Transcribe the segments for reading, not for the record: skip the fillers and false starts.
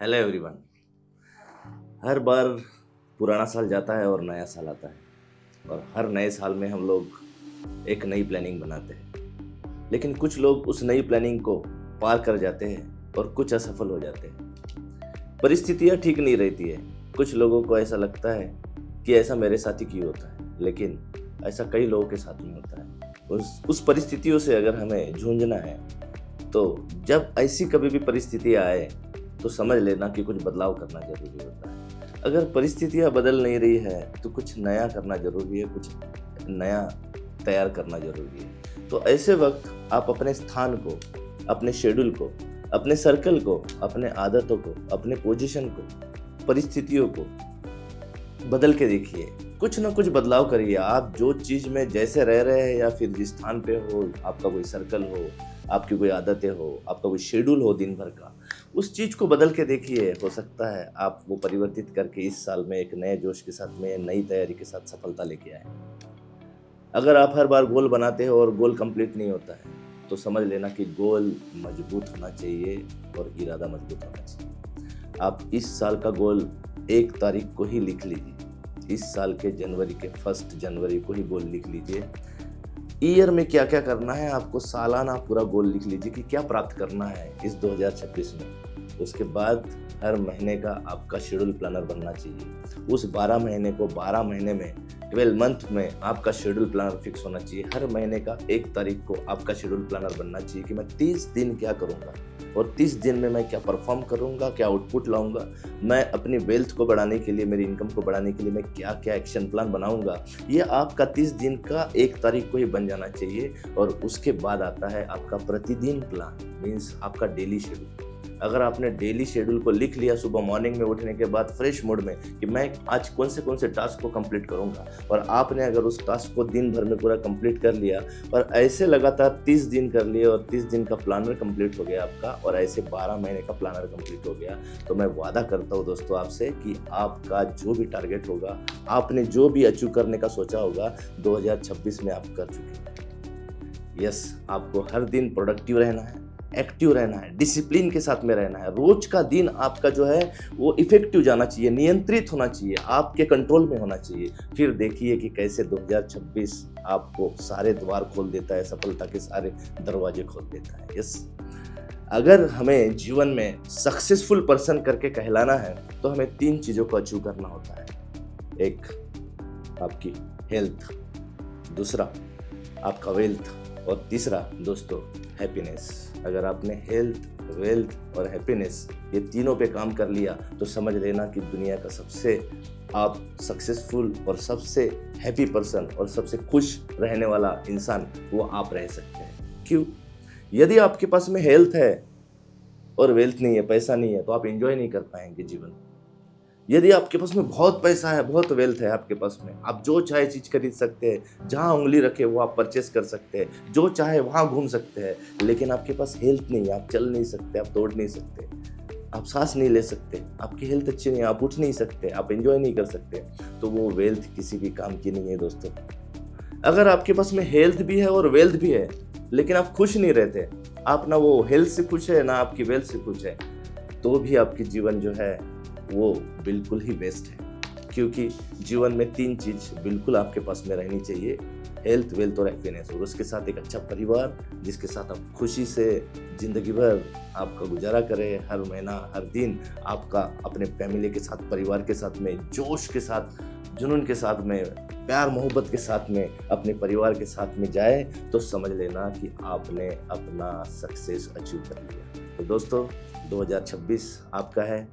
Hello everyone. हर बार पुराना साल जाता है और नया साल आता है और हर नए साल में हम लोग एक नई प्लानिंग बनाते हैं, लेकिन कुछ लोग उस नई प्लानिंग को पार कर जाते हैं और कुछ असफल हो जाते हैं। परिस्थितियाँ ठीक नहीं रहती है। कुछ लोगों को ऐसा लगता है कि ऐसा मेरे साथ ही क्यों होता है, लेकिन ऐसा कई लोगों के साथ में होता है। उस परिस्थितियों से अगर हमें जूझना है तो जब ऐसी कभी भी परिस्थितियाँ आए तो समझ लेना कि कुछ बदलाव करना जरूरी होता है। अगर परिस्थितियाँ बदल नहीं रही है तो कुछ नया करना जरूरी है, कुछ नया तैयार करना जरूरी है। तो ऐसे वक्त आप अपने स्थान को, अपने शेड्यूल को, अपने सर्कल को, अपने आदतों को, अपने पोजीशन को, परिस्थितियों को बदल के देखिए। कुछ ना कुछ बदलाव करिए। आप जो चीज़ में जैसे रह रहे हैं या फिर जिस स्थान पे हो, आपका कोई सर्कल हो, आपकी कोई आदतें हो, आपका कोई शेड्यूल हो दिन भर का, उस चीज़ को बदल के देखिए। हो सकता है आप वो परिवर्तित करके इस साल में एक नए जोश के साथ में, नई तैयारी के साथ सफलता लेके आए। अगर आप हर बार गोल बनाते हो और गोल कंप्लीट नहीं होता है तो समझ लेना कि गोल मजबूत होना चाहिए और इरादा मजबूत होना चाहिए। आप इस साल का गोल 1 तारीख को ही लिख लीजिए। इस साल के जनवरी के 1 जनवरी को ही गोल लिख लीजिए। ईयर में क्या क्या करना है, आपको सालाना पूरा गोल लिख लीजिए कि क्या प्राप्त करना है इस 2026 में। उसके बाद हर महीने का आपका शेड्यूल प्लानर बनना चाहिए। उस 12 महीने को 12 महीने में, 12 मंथ में आपका शेड्यूल प्लानर फिक्स होना चाहिए। हर महीने का 1 तारीख को आपका शेड्यूल प्लानर बनना चाहिए कि मैं 30 दिन क्या करूँगा और 30 दिन में मैं क्या परफॉर्म करूँगा, क्या आउटपुट लाऊंगा, मैं अपनी वेल्थ को बढ़ाने के लिए, मेरी इनकम को बढ़ाने के लिए मैं क्या क्या एक्शन प्लान बनाऊंगा। ये आपका 30 दिन का 1 तारीख को ही बन जाना चाहिए। और उसके बाद आता है आपका प्रतिदिन प्लान, मीन्स आपका डेली शेड्यूल। अगर आपने डेली शेड्यूल को लिख लिया सुबह मॉर्निंग में उठने के बाद फ्रेश मूड में कि मैं आज कौन से टास्क को कंप्लीट करूंगा, और आपने अगर उस टास्क को दिन भर में पूरा कंप्लीट कर लिया और ऐसे लगातार 30 दिन कर लिए और 30 दिन का प्लानर कंप्लीट हो गया आपका, और ऐसे 12 महीने का प्लानर कंप्लीट हो गया, तो मैं वादा करता हूँ दोस्तों आपसे कि आपका जो भी टारगेट होगा, आपने जो भी अचीव करने का सोचा होगा, 2026 में आप कर चुके हैं। यस, आपको हर दिन प्रोडक्टिव रहना है, एक्टिव रहना है, डिसिप्लिन के साथ में रहना है। रोज का दिन आपका जो है वो इफेक्टिव जाना चाहिए, नियंत्रित होना चाहिए, आपके कंट्रोल में होना चाहिए। फिर देखिए कि कैसे 2026 आपको सारे द्वार खोल देता है, सफलता के सारे दरवाजे खोल देता है। यस, अगर हमें जीवन में सक्सेसफुल पर्सन करके कहलाना है तो हमें 3 चीज़ों को अचीव करना होता है। एक आपकी हेल्थ, दूसरा आपका वेल्थ, और तीसरा दोस्तों हैप्पीनेस। अगर आपने हेल्थ, वेल्थ और हैप्पीनेस ये तीनों पे काम कर लिया तो समझ लेना कि दुनिया का सबसे आप सक्सेसफुल और सबसे हैप्पी पर्सन और सबसे खुश रहने वाला इंसान वो आप रह सकते हैं। क्यों? यदि आपके पास में हेल्थ है और वेल्थ नहीं है, पैसा नहीं है, तो आप एंजॉय नहीं कर पाएंगे जीवन। यदि आपके पास में बहुत पैसा है, बहुत वेल्थ है आपके पास में, आप जो चाहे चीज़ खरीद सकते हैं, जहाँ उंगली रखे वो आप परचेस कर सकते हैं, जो चाहे वहाँ घूम सकते हैं, लेकिन आपके पास हेल्थ नहीं है, आप चल नहीं सकते, आप दौड़ नहीं सकते, आप सांस नहीं ले सकते, आपकी हेल्थ अच्छी नहीं है, आप उठ नहीं सकते, आप एंजॉय नहीं कर सकते, तो वो वेल्थ किसी भी काम की नहीं है दोस्तों। अगर आपके पास में हेल्थ भी है और वेल्थ भी है लेकिन आप खुश नहीं रहते, आप ना वो हेल्थ से खुश है ना आपकी वेल्थ से खुश है, तो भी आपकी जीवन जो है वो बिल्कुल ही वेस्ट है। क्योंकि जीवन में 3 चीज़ बिल्कुल आपके पास में रहनी चाहिए, हेल्थ, वेल्थ और हैप्पीनेस, और उसके साथ एक अच्छा परिवार जिसके साथ आप खुशी से ज़िंदगी भर आपका गुजारा करें। हर महीना, हर दिन आपका अपने फैमिली के साथ, परिवार के साथ में जोश के साथ, जुनून के साथ में, प्यार मोहब्बत के साथ में अपने परिवार के साथ में जाए तो समझ लेना कि आपने अपना सक्सेस अचीव कर लिया। तो दोस्तों 2026 आपका है।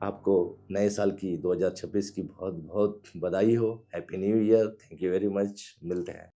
आपको नए साल की, 2026 की बहुत बहुत बधाई हो। Happy new year. Thank you very much. मिलते हैं।